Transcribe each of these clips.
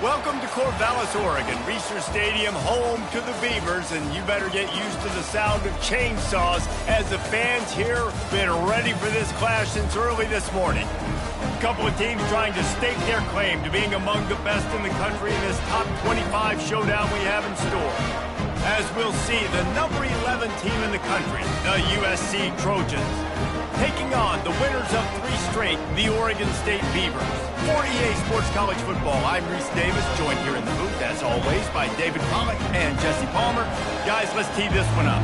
Welcome to Corvallis, Oregon, Reser Stadium, home to the Beavers, and you better get used to the sound of chainsaws as the fans here have been ready for this clash since early this morning. A couple of teams trying to stake their claim to being among the best in the country in this top 25 showdown we have in store. As we'll see, the number 11 team in the country, the USC Trojans, taking on the winners of 3 straight, the Oregon State Beavers. 48 Sports College Football. I'm Reese Davis, joined here in the booth, as always, by David Pollack and Jesse Palmer. Guys, let's tee this one up.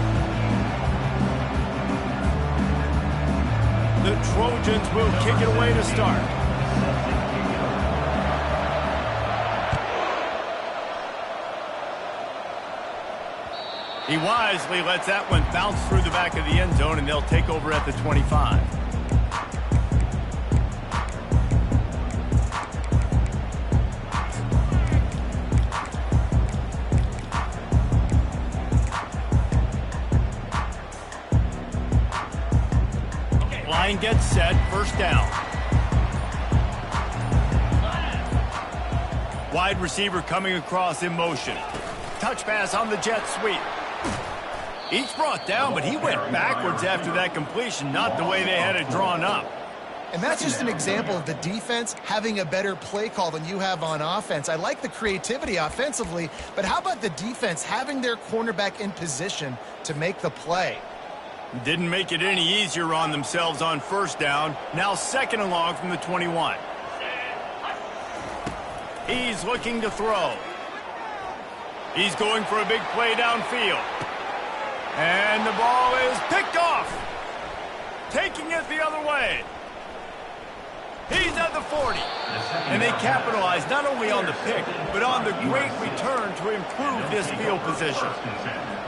The Trojans will kick it away to start. He wisely lets that one bounce through the back of the end zone, and they'll take over at the 25. Line gets set, first down. Wide receiver coming across in motion. Touch pass on the jet sweep. He's brought down, but he went backwards after that completion, not the way they had it drawn up. And that's just an example of the defense having a better play call than you have on offense. I like the creativity offensively, but how about the defense having their cornerback in position to make the play? Didn't make it any easier on themselves on first down. Now second and long from the 21. He's looking to throw. He's going for a big play downfield. And the ball is picked off. Taking it the other way. He's at the 40. And they capitalize not only on the pick, but on the great return to improve this field position.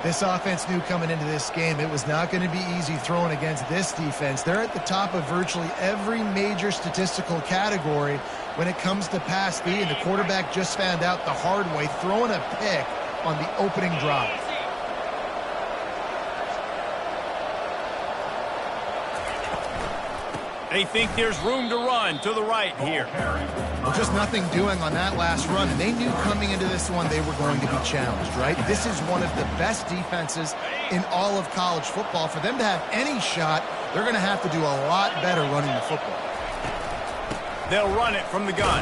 This offense knew coming into this game it was not going to be easy throwing against this defense. They're at the top of virtually every major statistical category when it comes to pass speed, and the quarterback just found out the hard way, throwing a pick on the opening drive. They think there's room to run to the right here. Well, just nothing doing on that last run, and they knew coming into this one they were going to be challenged, right? This is one of the best defenses in all of college football. For them to have any shot, they're going to have to do a lot better running the football. They'll run it from the gun.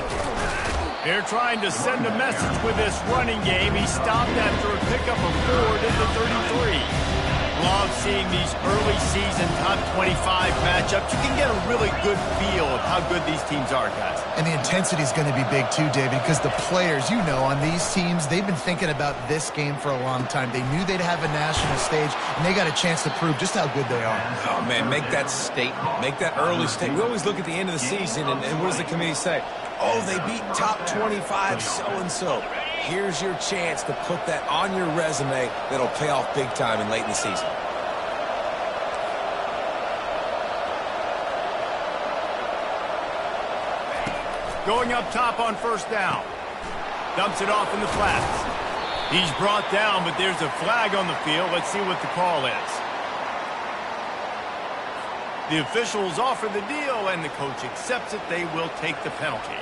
They're trying to send a message with this running game. He stopped after a pickup of 4 at the 33. Love seeing these early season top 25 matchups. You can get a really good feel of how good these teams are, guys. And the intensity is going to be big too, David, because the players, you know, on these teams, they've been thinking about this game for a long time. They knew they'd have a national stage, and they got a chance to prove just how good they are. Oh, man, make that statement. Make that early statement. We always look at the end of the season, and what does the committee say? Oh, they beat top 25 so-and-so. Here's your chance to put that on your resume that'll pay off big time and late in the season. Going up top on first down. Dumps it off in the flats. He's brought down, but there's a flag on the field. Let's see what the call is. The officials offer the deal, and the coach accepts it. They will take the penalty.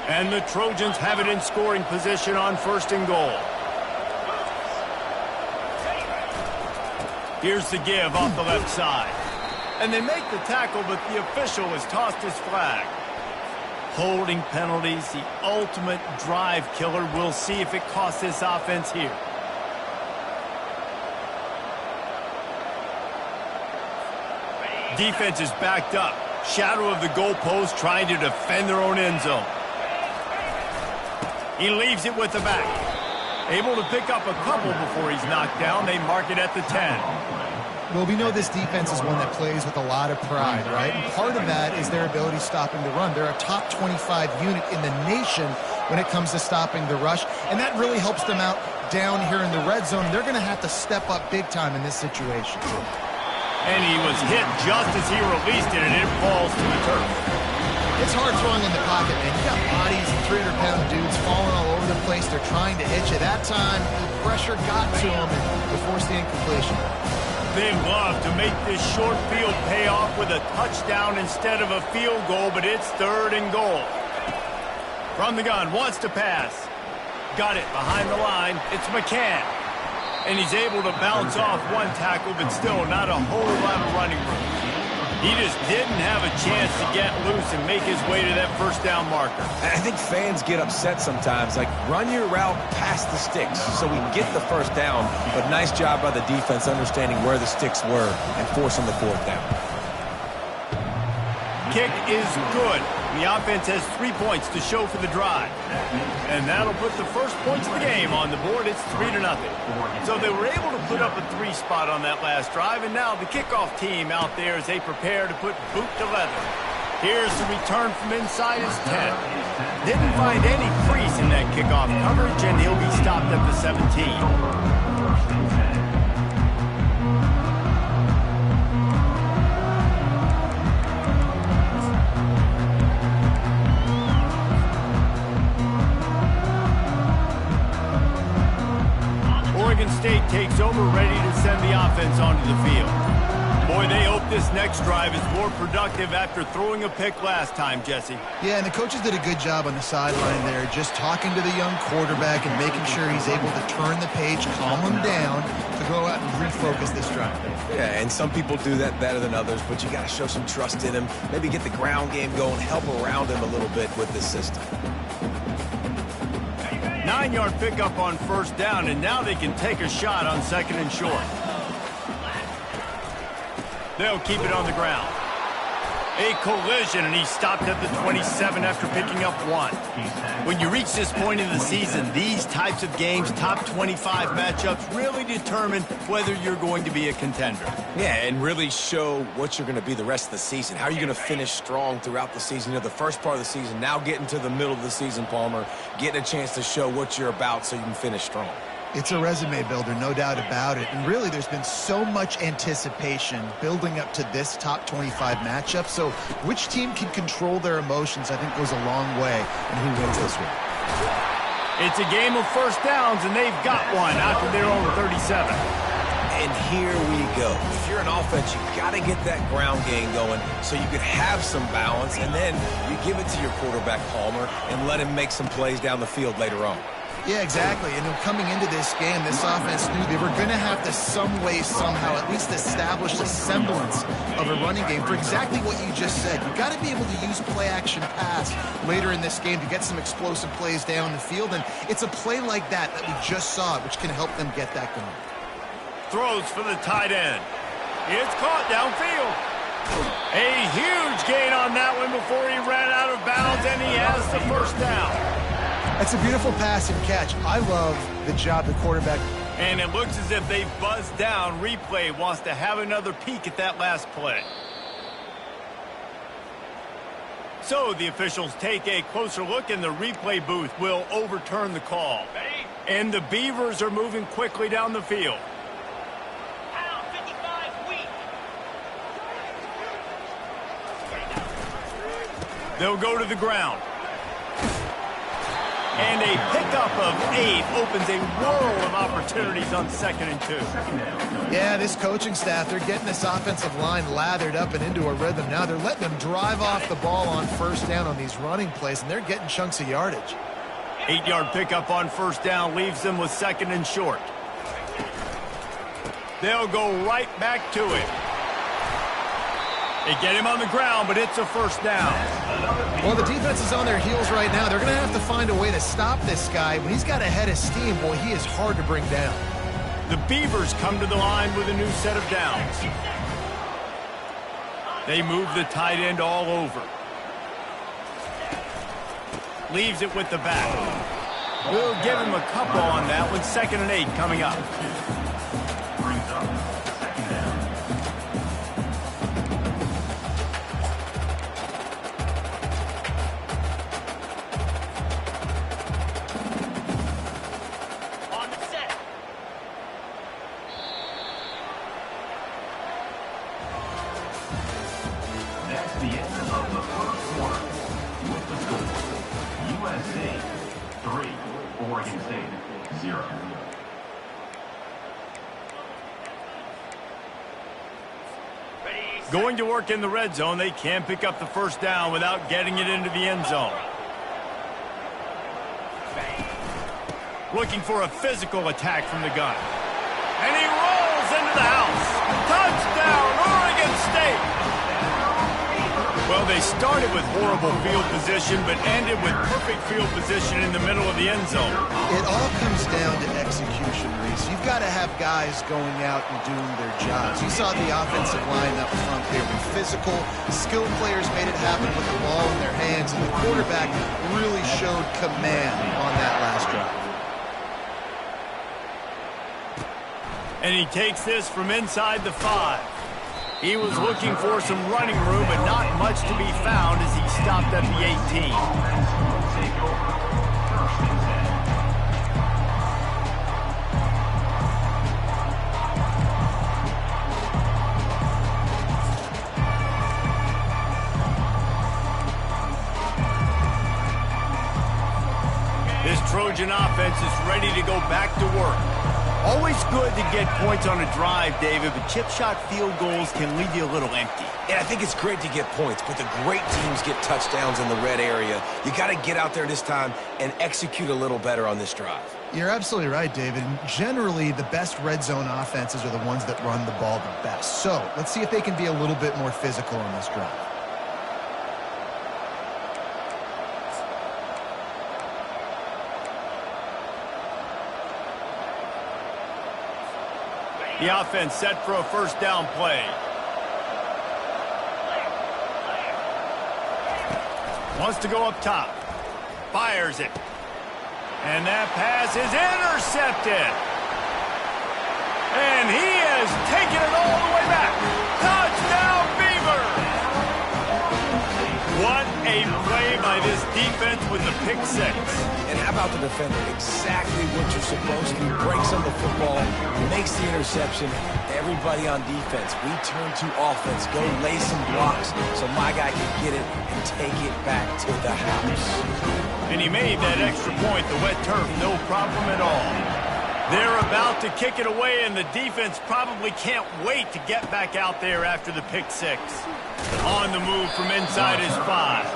And the Trojans have it in scoring position on first and goal. Here's the give off the left side. And they make the tackle, but the official has tossed his flag. Holding penalties, the ultimate drive killer. We'll see if it costs this offense here. Defense is backed up. Shadow of the goalpost, trying to defend their own end zone. He leaves it with the back. Able to pick up a couple before he's knocked down. They mark it at the 10. Well, we know this defense is one that plays with a lot of pride, right? And part of that is their ability stopping the run. They're a top 25 unit in the nation when it comes to stopping the rush, and that really helps them out down here in the red zone. They're going to have to step up big time in this situation. And he was hit just as he released it, and it falls to the turf. It's hard throwing in the pocket, man. You got bodies and 300-pound dudes falling all over the place. They're trying to hit you. That time, the pressure got to him and forced the incompletion. They love to make this short field pay off with a touchdown instead of a field goal, but it's 3rd and goal. From the gun, wants to pass. Got it behind the line. It's McCann. And he's able to bounce off one tackle, but still not a whole lot of running room. He just didn't have a chance to get loose and make his way to that first down marker. I think fans get upset sometimes. Like, run your route past the sticks so we get the first down. But nice job by the defense understanding where the sticks were and forcing the 4th down. Kick is good. The offense has 3 points to show for the drive. And that'll put the first points of the game on the board. It's 3-0. So they were able to put up a 3 spot on that last drive, and now the kickoff team out there as they prepare to put boot to leather. Here's the return from inside his 10. Didn't find any crease in that kickoff coverage, and he'll be stopped at the 17. Oregon State takes over, ready to send the offense onto the field. Boy, they hope this next drive is more productive after throwing a pick last time, Jesse. Yeah, and the coaches did a good job on the sideline there, just talking to the young quarterback and making sure he's able to turn the page, calm him down, to go out and refocus this drive. Yeah, and some people do that better than others, but you got to show some trust in him, maybe get the ground game going, help around him a little bit with this system. 9-yard pickup on first down, and now they can take a shot on 2nd and short. They'll keep it on the ground. A collision, and he's stopped at the 27 after picking up 1. When you reach this point in the season, these types of games, top 25 matchups, really determine whether you're going to be a contender. Yeah, and really show what you're going to be the rest of the season. How are you going to finish strong throughout the season? You know, the first part of the season, now getting to the middle of the season, Palmer, getting a chance to show what you're about so you can finish strong. It's a resume builder, no doubt about it. And really, there's been so much anticipation building up to this top 25 matchup. So which team can control their emotions, I think, goes a long way in who wins this one. It's a game of first downs, and they've got one after their own 37. And here we go. If you're an offense, you got to get that ground game going so you can have some balance, and then you give it to your quarterback, Palmer, and let him make some plays down the field later on. Yeah, exactly. And coming into this game, this offense knew they were going to have to some way, somehow, at least establish a semblance of a running game for exactly what you just said. You've got to be able to use play-action pass later in this game to get some explosive plays down the field. And it's a play like that we just saw, which can help them get that going. Throws for the tight end. It's caught downfield. A huge gain on that one before he ran out of bounds, and he has the first down. That's a beautiful pass and catch. I love the job the quarterback. And it looks as if they've buzzed down. Replay wants to have another peek at that last play. So the officials take a closer look, and the replay booth will overturn the call. And the Beavers are moving quickly down the field. They'll go to the ground. And a pickup of 8 opens a world of opportunities on 2nd and 2. Yeah, this coaching staff, they're getting this offensive line lathered up and into a rhythm. Now they're letting them drive off the ball on first down on these running plays, and they're getting chunks of yardage. 8-yard pickup on first down leaves them with 2nd and short. They'll go right back to it. They get him on the ground, but it's a first down. Well, the defense is on their heels right now. They're going to have to find a way to stop this guy. When he's got a head of steam, boy, he is hard to bring down. The Beavers come to the line with a new set of downs. They move the tight end all over. Leaves it with the back. We'll give him a couple on that one. 2nd and 8 coming up. Going to work in the red zone, they can pick up the first down without getting it into the end zone. Looking for a physical attack from the gun. And he rolls into the house. Touchdown, Oregon State! Well, they started with horrible field position, but ended with perfect field position in the middle of the end zone. It all comes down to execution, Reese. You've got to have guys going out and doing their jobs. You saw the offensive line up front. They were physical. Skilled players made it happen with the ball in their hands, and the quarterback really showed command on that last drive. And he takes this from inside the 5. He was looking for some running room, but not much to be found as he stopped at the 18. This Trojan offense is ready to go back to work. Always good to get points on a drive, David, but chip shot field goals can leave you a little empty. Yeah, I think it's great to get points, but the great teams get touchdowns in the red area. You got to get out there this time and execute a little better on this drive. You're absolutely right, David. Generally, the best red zone offenses are the ones that run the ball the best. So let's see if they can be a little bit more physical on this drive. The offense set for a first down play. Wants to go up top. Fires it. And that pass is intercepted. And he has taken it all the way back. Touchdown, Beavers! What a play by this defense with the pick 6. And how about the defender? Exactly what you're supposed to do. Breaks on the football, makes the interception. Everybody on defense, we turn to offense. Go lay some blocks so my guy can get it and take it back to the house. And he made that extra point, the wet turf, no problem at all. They're about to kick it away, and the defense probably can't wait to get back out there after the pick 6. On the move from inside his 5.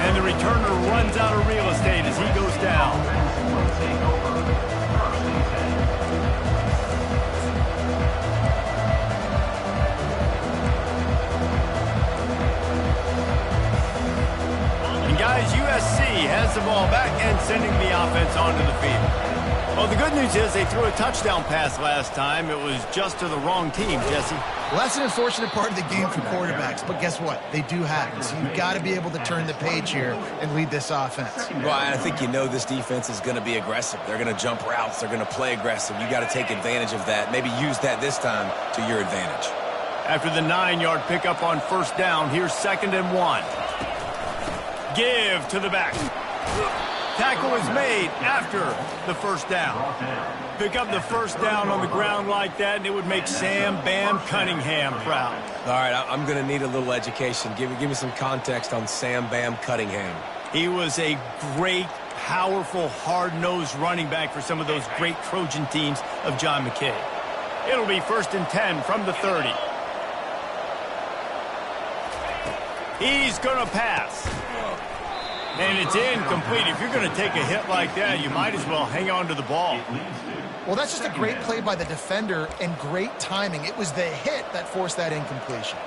And the returner runs out of real estate as he goes down. And guys, USC has the ball back and sending the offense onto the field. Well, the good news is they threw a touchdown pass last time. It was just to the wrong team, Jesse. Well, that's an unfortunate part of the game for quarterbacks, but guess what? They do happen. So you've got to be able to turn the page here and lead this offense. Right, I think you know this defense is going to be aggressive. They're going to jump routes. They're going to play aggressive. You got to take advantage of that. Maybe use that this time to your advantage. After the 9-yard pickup on first down, here's 2nd and 1. Give to the back. Tackle is made after the first down. Pick up the first down on the ground like that, and it would make Sam Bam Cunningham proud. All right, I'm going to need a little education. Give me some context on Sam Bam Cunningham. He was a great, powerful, hard-nosed running back for some of those great Trojan teams of John McKay. It'll be 1st and 10 from the 30. He's going to pass. And it's incomplete. If you're going to take a hit like that, you might as well hang on to the ball. Well, that's just a great play by the defender and great timing. It was the hit that forced that incompletion.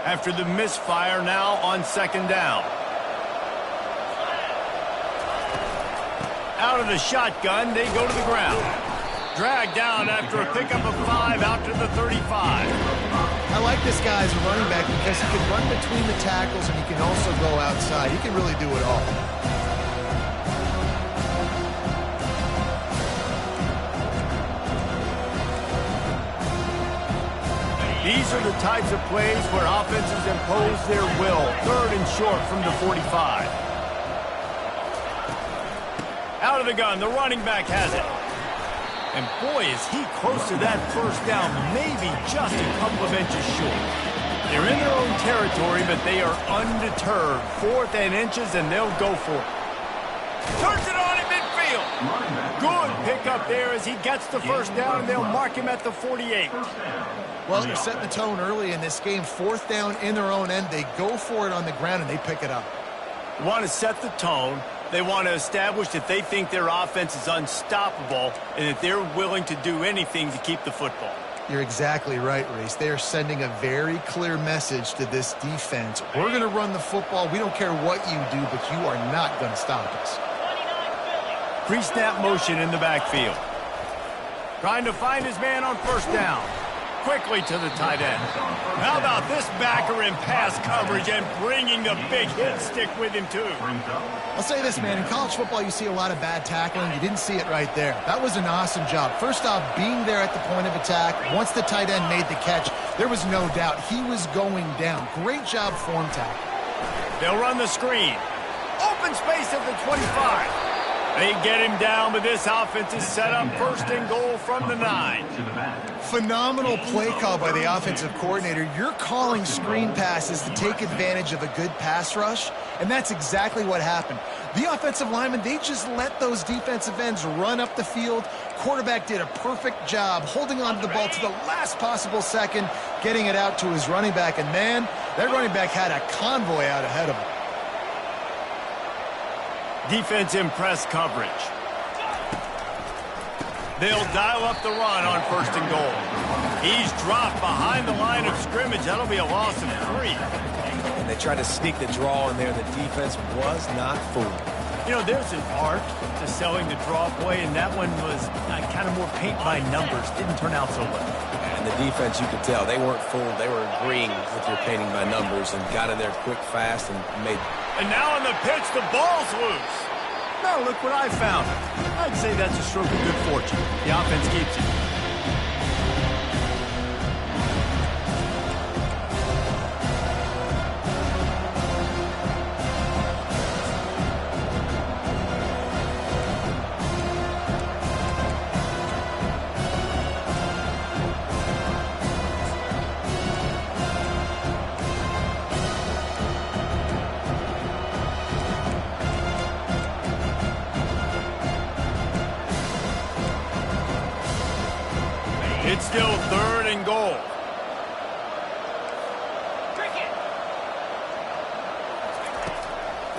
After the misfire, now on 2nd down. Out of the shotgun, they go to the ground. Dragged down after a pickup of 5 out to the 35. I like this guy as a running back because he can run between the tackles and he can also go outside. He can really do it all. These are the types of plays where offenses impose their will. 3rd and short from the 45. Out of the gun, the running back has it. And boy, is he close to that first down, maybe just a couple of inches short. They're in their own territory, but they are undeterred. 4th and inches, and they'll go for it. Turns it on in midfield. Good pick pickup there as he gets the first down, and they'll mark him at the 48. Well, they're setting the tone early in this game. 4th down in their own end. They go for it on the ground, and they pick it up. They want to set the tone. They want to establish that they think their offense is unstoppable and that they're willing to do anything to keep the football. You're exactly right, Reese. They are sending a very clear message to this defense. We're going to run the football. We don't care what you do, but you are not going to stop us. Pre-snap motion in the backfield. Trying to find his man on first down. Quickly to the tight end. How about this backer in pass coverage and bringing the big hit stick with him, too? I'll say this, man. In college football, you see a lot of bad tackling. You didn't see it right there. That was an awesome job. First off, being there at the point of attack. Once the tight end made the catch, there was no doubt he was going down. Great job form tackle. They'll run the screen. Open space at the 25. They get him down, but this offense is set up 1st and goal from the 9. Phenomenal play call by the offensive coordinator. You're calling screen passes to take advantage of a good pass rush, and that's exactly what happened. The offensive linemen, they just let those defensive ends run up the field. Quarterback did a perfect job holding on to the ball to the last possible second, getting it out to his running back, and man, that running back had a convoy out ahead of him. Defense in press coverage. They'll dial up the run on 1st and goal. He's dropped behind the line of scrimmage. That'll be a loss of 3. And they tried to sneak the draw in there. The defense was not fooled. You know, there's an art to selling the draw play, and that one was kind of more paint by numbers. Didn't turn out so well. And the defense, you could tell, they weren't fooled. They were agreeing with your painting by numbers and got in there quick, fast, and made. And now on the pitch, the ball's loose. Now look what I found. I'd say that's a stroke of good fortune. The offense keeps it. It's still 3rd and goal.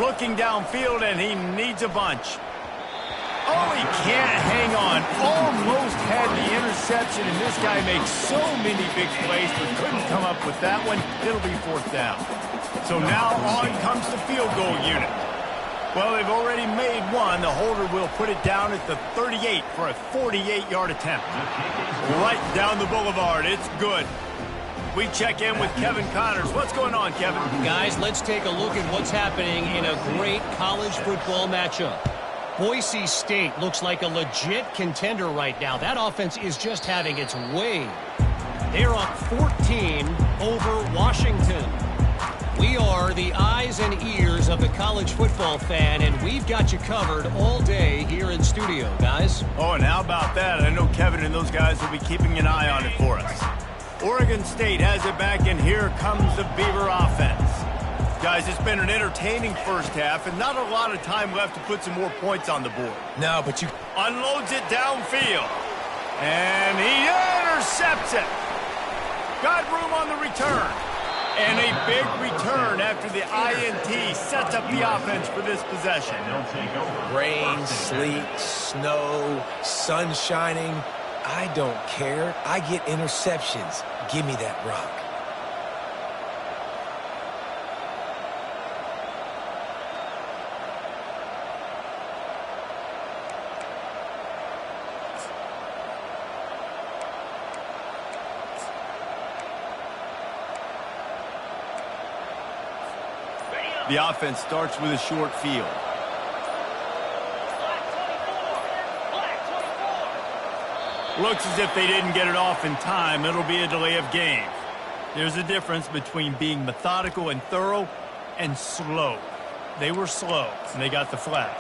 Looking downfield, and he needs a bunch. Oh, he can't hang on. Almost had the interception, and this guy makes so many big plays, but couldn't come up with that one. It'll be 4th down. So now on comes the field goal unit. Well, they've already made one. The holder will put it down at the 38 for a 48-yard attempt. Right down the boulevard. It's good. We check in with Kevin Connors. What's going on, Kevin? Guys, let's take a look at what's happening in a great college football matchup. Boise State looks like a legit contender right now. That offense is just having its way. They're up 14 over Washington. We are the eyes and ears of the college football fan, and we've got you covered all day here in studio, guys. Oh, and how about that? I know Kevin and those guys will be keeping an eye on it for us. Oregon State has it back, and here comes the Beaver offense. Guys, it's been an entertaining first half, and not a lot of time left to put some more points on the board. No, but you Unloads it downfield. And he intercepts it. Got room on the return. And a big return after the INT sets up the offense for this possession. rain, sleet, snow, sun shining. I don't care. I get interceptions. Give me that rock. The offense starts with a short field. Looks as if they didn't get it off in time. It'll be a delay of game. There's a difference between being methodical and thorough and slow. They were slow, and they got the flag.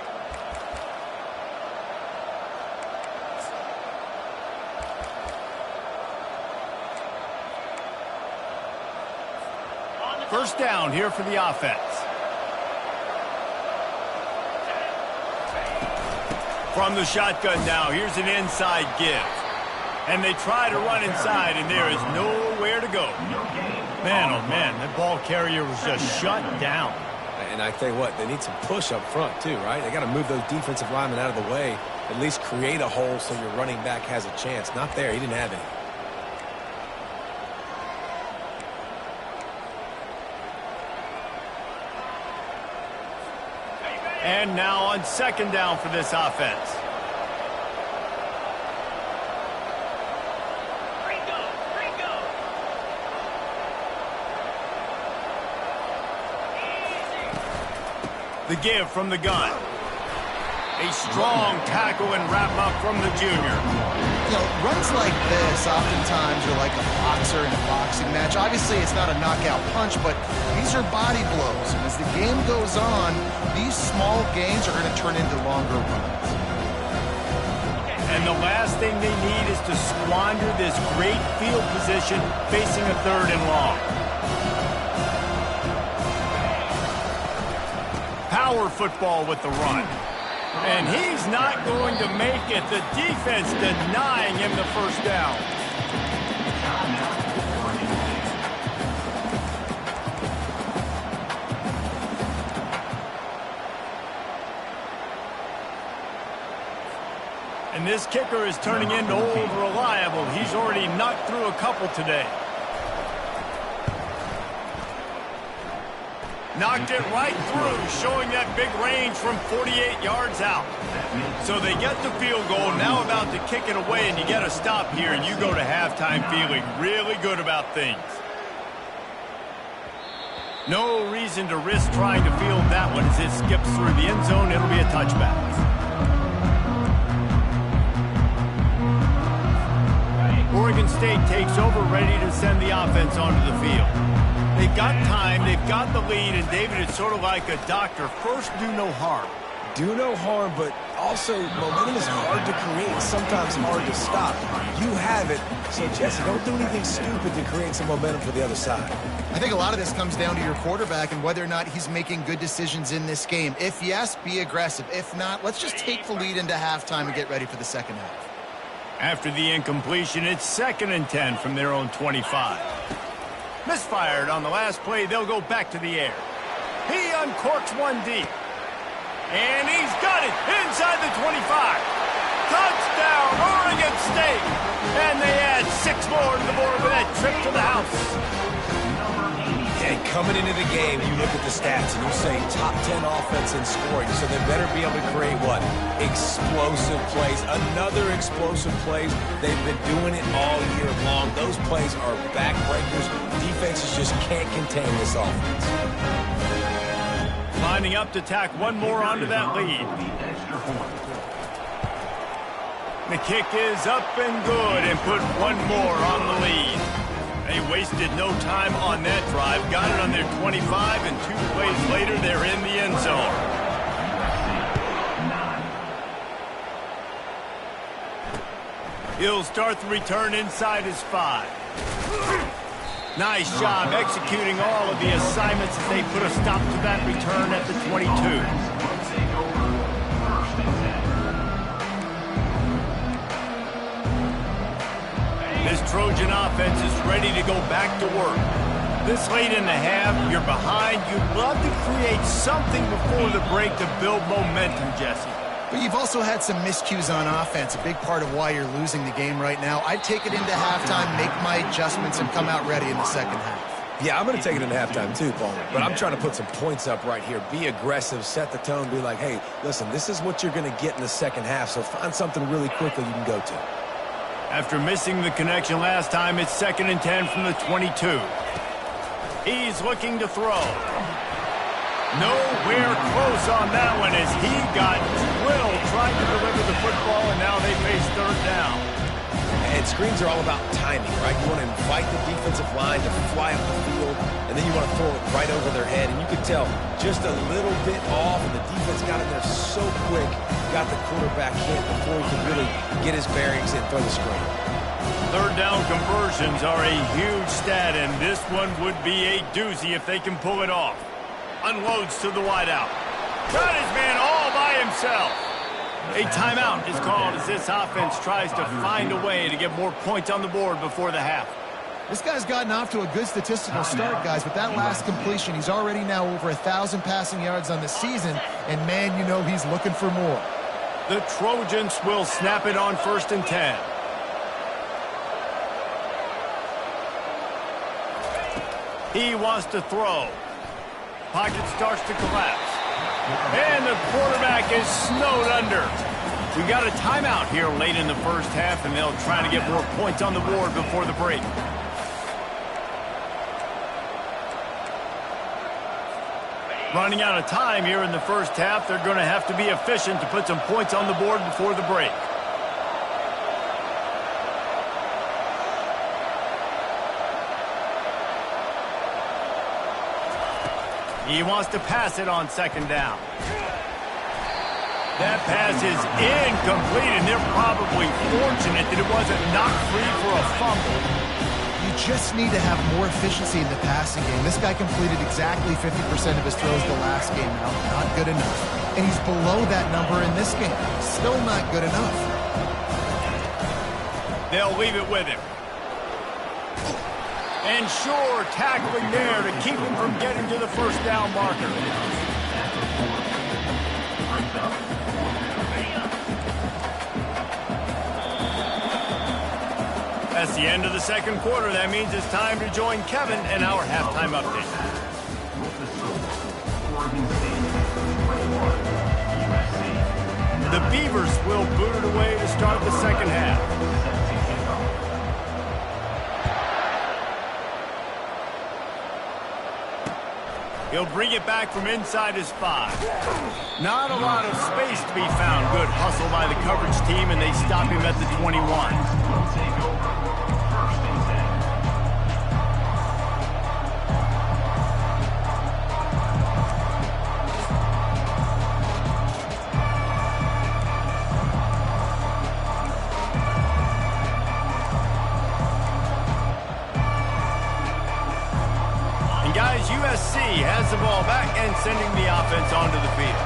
First down here for the offense. From the shotgun now, here's an inside give. And they try to run inside, and there is nowhere to go. Man, oh man, that ball carrier was just shut down. And I tell you what, they need some push up front too, right? They got to move those defensive linemen out of the way, at least create a hole so your running back has a chance. Not there, he didn't have any. And now on second down for this offense. The give from the gun. A strong tackle and wrap up from the junior. You know, runs like this oftentimes are like a boxer in a boxing match. Obviously, it's not a knockout punch, but these are body blows. And as the game goes on, these small gains are going to turn into longer runs. And the last thing they need is to squander this great field position facing a 3rd and long. Power football with the run. And he's not going to make it. The defense denying him the first down. And this kicker is turning into old reliable. He's already knocked through a couple today. Knocked it right through, showing that big range from 48 yards out. So they get the field goal, now about to kick it away, and you get a stop here, and you go to halftime feeling really good about things. No reason to risk trying to field that one as it skips through the end zone. It'll be a touchback. Oregon State takes over, ready to send the offense onto the field. They've got time, they've got the lead, and David, it's sort of like a doctor. First, do no harm. Do no harm, but also momentum is hard to create, sometimes hard to stop. You have it, so Jesse, don't do anything stupid to create some momentum for the other side. I think a lot of this comes down to your quarterback and whether or not he's making good decisions in this game. If yes, be aggressive. If not, let's just take the lead into halftime and get ready for the second half. After the incompletion, it's 2nd and 10 from their own 25. Misfired on the last play, they'll go back to the air. He uncorks one deep. And he's got it inside the 25. Touchdown, Oregon State. And they add 6 more to the board with that trip to the house. And coming into the game, you look at the stats and you say top 10 offense in scoring, so they better be able to create what? Explosive plays. Another explosive plays. They've been doing it all year long. Those plays are backbreakers. Defenses just can't contain this offense. Lining up to tack one more onto that lead. The kick is up and good and put one more on the lead. They wasted no time on that drive. Got it on their 25, and 2 plays later, they're in the end zone. He'll start the return inside his 5. Nice job executing all of the assignments as they put a stop to that return at the 22. This Trojan offense is ready to go back to work. This late in the half, you're behind. You'd love to create something before the break to build momentum, Jesse. But you've also had some miscues on offense, a big part of why you're losing the game right now. I'd take it into halftime, make my adjustments, and come out ready in the second half. Yeah, I'm going to take it into halftime too, Paul. But I'm trying to put some points up right here. Be aggressive, set the tone, be like, hey, listen, this is what you're going to get in the second half, so find something really quickly you can go to. After missing the connection last time, it's 2nd and 10 from the 22. He's looking to throw. Nowhere close on that one as he got drilled trying to deliver the football, and now they face 3rd down. And screens are all about timing, right? You want to invite the defensive line to fly up the field, and then you want to throw it right over their head. And you can tell just a little bit off, and the defense got in there so quick, got the quarterback hit before he could really get his bearings and throw the screen. 3rd down conversions are a huge stat, and this one would be a doozy if they can pull it off. Unloads to the wideout. Got his man all by himself. A timeout is called as this offense tries to find a way to get more points on the board before the half. This guy's gotten off to a good statistical start, guys, but that last completion, he's already now over 1,000 passing yards on the season, and man, you know he's looking for more. The Trojans will snap it on 1st and 10. He wants to throw. Pocket starts to collapse. And the quarterback is snowed under. We got a timeout here late in the first half, and they'll try to get more points on the board before the break. Running out of time here in the first half, they're going to have to be efficient to put some points on the board before the break. He wants to pass it on 2nd down. That pass is incomplete, and they're probably fortunate that it wasn't knocked free for a fumble. You just need to have more efficiency in the passing game. This guy completed exactly 50% of his throws the last game out. Not good enough. And he's below that number in this game. Still not good enough. They'll leave it with him. And sure, tackling there to keep him from getting to the 1st down marker. That's the end of the 2nd quarter. That means it's time to join Kevin in our halftime update. The Beavers will boot it away to start the 2nd half. He'll bring it back from inside his 5. Not a lot of space to be found. Good hustle by the coverage team, and they stop him at the 21. USC has the ball back and sending the offense onto the field.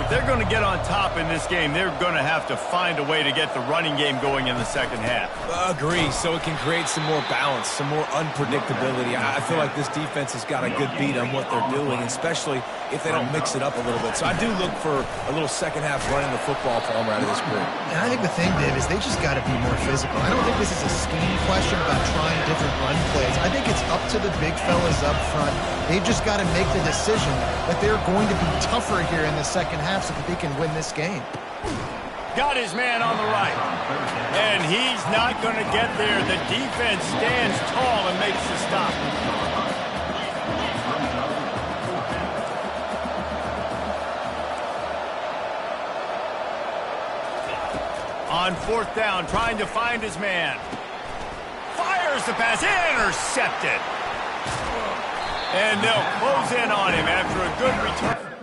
If they're going to get on top in this game, they're going to have to find a way to get the running game going in the 2nd half. Agree, so it can create some more balance, some more unpredictability. I feel like this defense has got a good beat on what they're doing, especially if they don't mix it up a little bit. So I do look for a little 2nd half running the football Palmer out of this group. And I think the thing, Dave, is they just got to be more physical. I don't think this is a scheme question about trying different run plays. I think it's up to the big fellas up front. They've just got to make the decision that they're going to be tougher here in the 2nd half so that they can win this game. Got his man on the right. And he's not going to get there. The defense stands tall and makes the stop. On 4th down, trying to find his man. Fires the pass, intercepted. And they'll close in on him after a good return.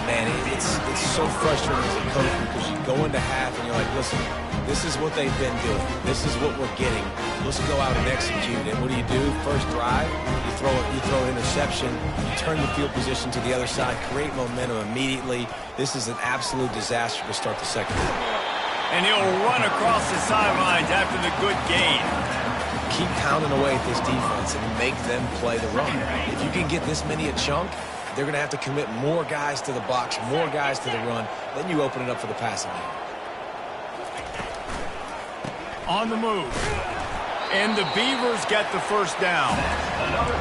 Man, it's so frustrating as a coach because you go into half and you're like, listen, this is what they've been doing. This is what we're getting. Let's go out and execute. And what do? First drive, you throw an interception, you turn the field position to the other side, create momentum immediately. This is an absolute disaster to start the 2nd half. And he'll run across the sidelines after the good gain. Keep pounding away at this defense and make them play the run. If you can get this many a chunk, they're going to have to commit more guys to the box, more guys to the run. Then you open it up for the passing game. On the move. And the Beavers get the first down.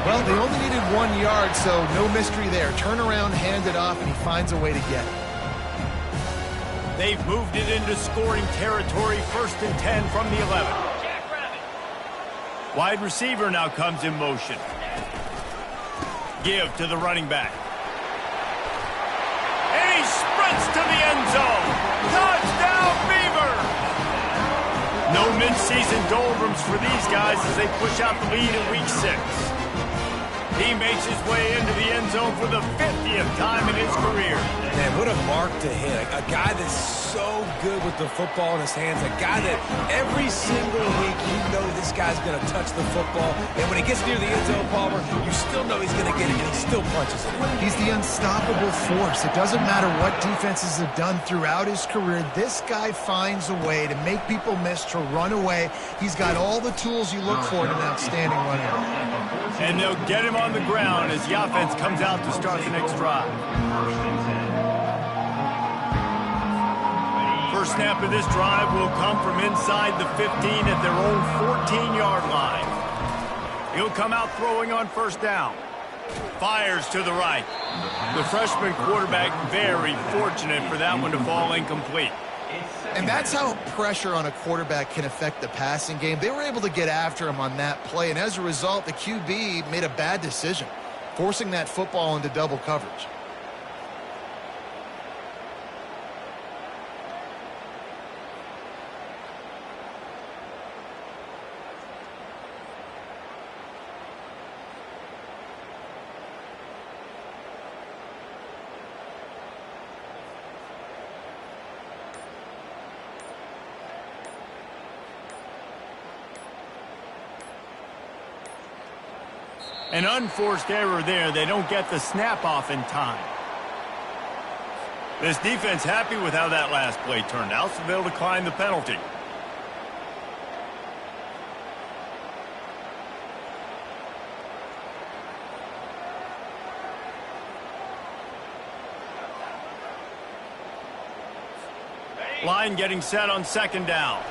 Well, they only needed 1 yard, so no mystery there. Turnaround, hand it off, and he finds a way to get it. They've moved it into scoring territory, 1st and 10 from the 11. Wide receiver now comes in motion. Give to the running back. And he sprints to the end zone. Touchdown, Beavers! No mid-season doldrums for these guys as they push out the lead in Week 6. He makes his way into the end zone for the 50th time in his career. Man, what a mark to hit. A guy that's so good with the football in his hands. A guy that every single week you know this guy's going to touch the football. And when he gets near the end zone, Palmer, you still know he's going to get it, and he still punches it. He's the unstoppable force. It doesn't matter what defenses have done throughout his career. This guy finds a way to make people miss, to run away. He's got all the tools you look for in an outstanding runner. And they'll get him on the ground as the offense comes out to start the next drive. First snap of this drive will come from inside the 15 at their own 14-yard line. He'll come out throwing on first down. Fires to the right. The freshman quarterback very fortunate for that one to fall incomplete. And that's how pressure on a quarterback can affect the passing game. They were able to get after him on that play, and as a result, the QB made a bad decision, forcing that football into double coverage. An unforced error there. They don't get the snap off in time. This defense happy with how that last play turned out, so they'll decline the penalty. Line getting set on second down.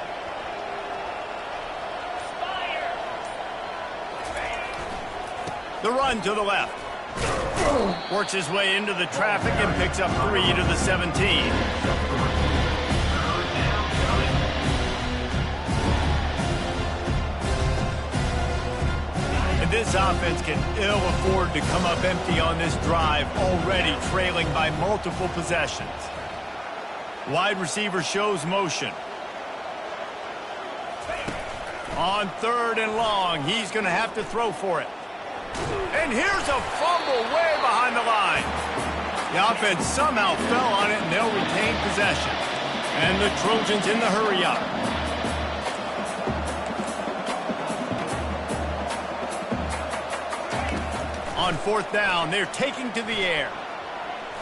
The run to the left. Works his way into the traffic and picks up 3 to the 17. And this offense can ill afford to come up empty on this drive, already trailing by multiple possessions. Wide receiver shows motion. On 3rd and long, he's going to have to throw for it. And here's a fumble way behind the line. The offense somehow fell on it, and they'll retain possession. And the Trojans in the hurry-up. On 4th down, they're taking to the air.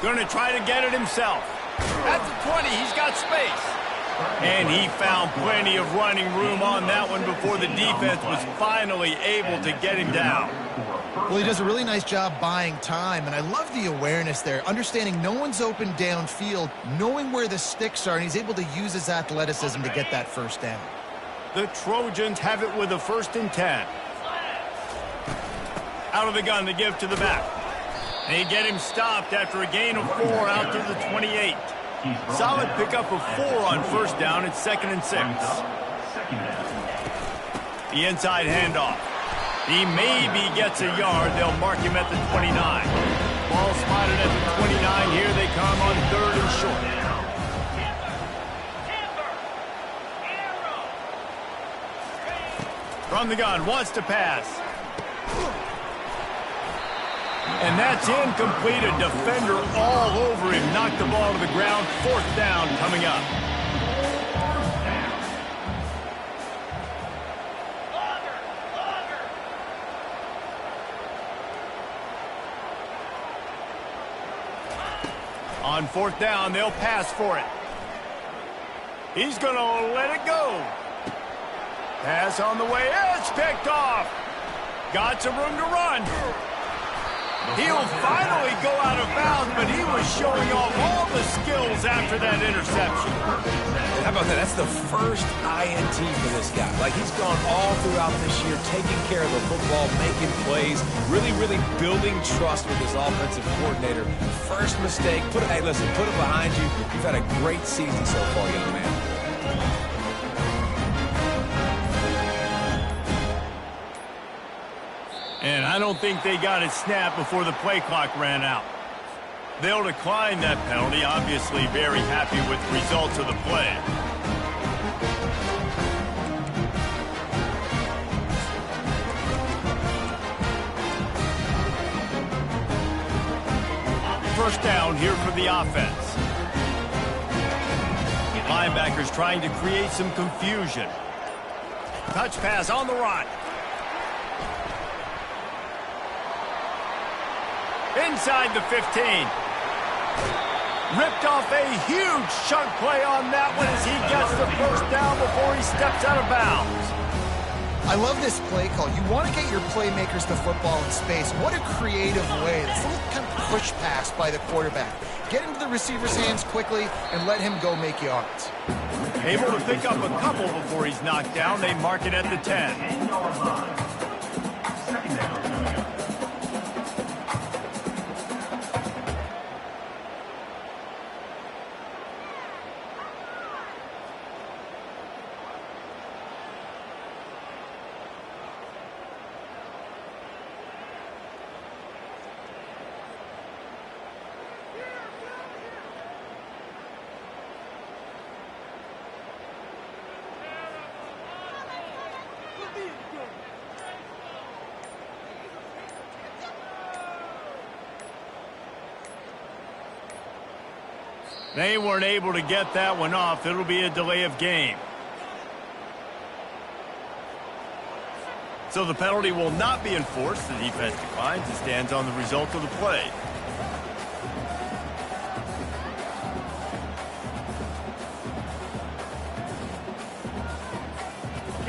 Going to try to get it himself. At the 20, he's got space. And he found plenty of running room on that one before the defense was finally able to get him down. Well, he does a really nice job buying time, and I love the awareness there, understanding no one's open downfield, knowing where the sticks are, and he's able to use his athleticism to get that first down. The Trojans have it with a 1st and 10. Out of the gun, they give to the back. They get him stopped after a gain of 4 out to the 28. Solid pickup of 4 on first down. It's 2nd and 6. The inside handoff. He maybe gets a yard. They'll mark him at the 29. Ball spotted at the 29. Here they come on 3rd and short. From the gun, wants to pass. And that's incomplete. A defender all over him. Knocked the ball to the ground. 4th down coming up. On 4th down, they'll pass for it. He's going to let it go. Pass on the way. It's picked off. Got some room to run. He'll finally go out of bounds, but he was showing off all the skills after that interception. How about that? That's the first INT for this guy. Like, he's gone all throughout this year, taking care of the football, making plays, really, really building trust with his offensive coordinator. First mistake, hey, listen, put it behind you. You've had a great season so far, young man. And I don't think they got it snapped before the play clock ran out. They'll decline that penalty, obviously very happy with the results of the play. First down here for the offense. Linebackers trying to create some confusion. Touch pass on the run. Inside the 15. Ripped off a huge chunk play on that one as he gets the first down before he steps out of bounds. I love this play call. You want to get your playmakers the football in space. What a creative way. This little kind of push pass by the quarterback. Get into the receiver's hands quickly and let him go make yards. Able to pick up a couple before he's knocked down. They mark it at the 10. They weren't able to get that one off. It'll be a delay of game. So the penalty will not be enforced. The defense declines and stands on the result of the play.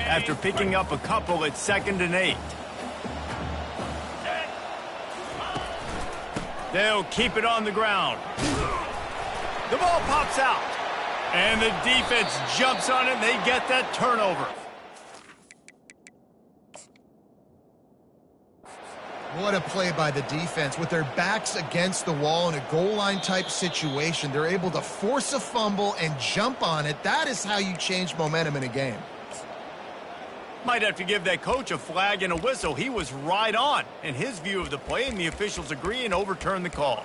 After picking up a couple, it's 2nd and 8. They'll keep it on the ground. The ball pops out. And the defense jumps on it, and they get that turnover. What a play by the defense. With their backs against the wall in a goal line type situation, they're able to force a fumble and jump on it. That is how you change momentum in a game. Might have to give that coach a flag and a whistle. He was right on in his view of the play, and the officials agree and overturn the call.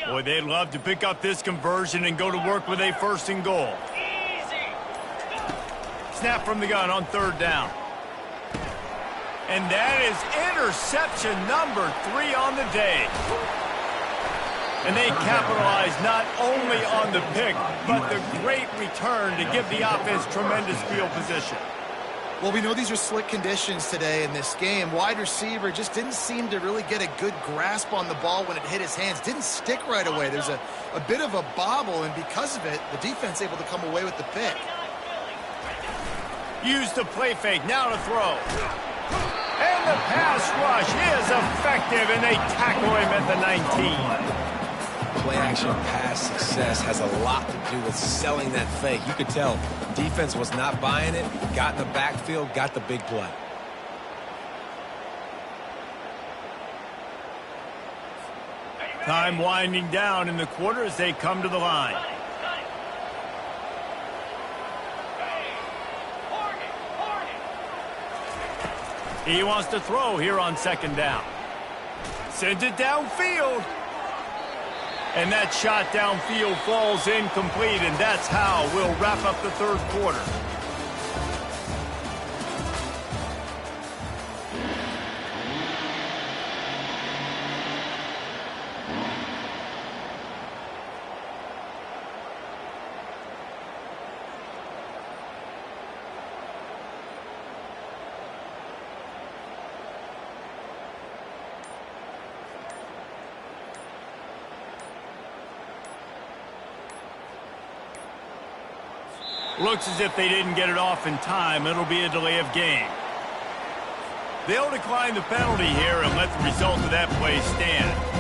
Boy, they'd love to pick up this conversion and go to work with a 1st and goal. Snap from the gun on 3rd down. And that is interception number 3 on the day. And they capitalize not only on the pick, but the great return to give the offense tremendous field position. Well, we know these are slick conditions today in this game. Wide receiver just didn't seem to really get a good grasp on the ball when it hit his hands. Didn't stick right away. There's a bit of a bobble, and because of it, the defense able to come away with the pick. Use the play fake, now to throw. And the pass rush is effective, and they tackle him at the 19. Play-action pass success has a lot to do with selling that fake. You could tell defense was not buying it, got in the backfield, got the big play. Time winding down in the quarter as they come to the line. He wants to throw here on 2nd down. Sends it downfield. And that shot downfield falls incomplete, and that's how we'll wrap up the 3rd quarter. Looks as if they didn't get it off in time. It'll be a delay of game. They'll decline the penalty here and let the result of that play stand.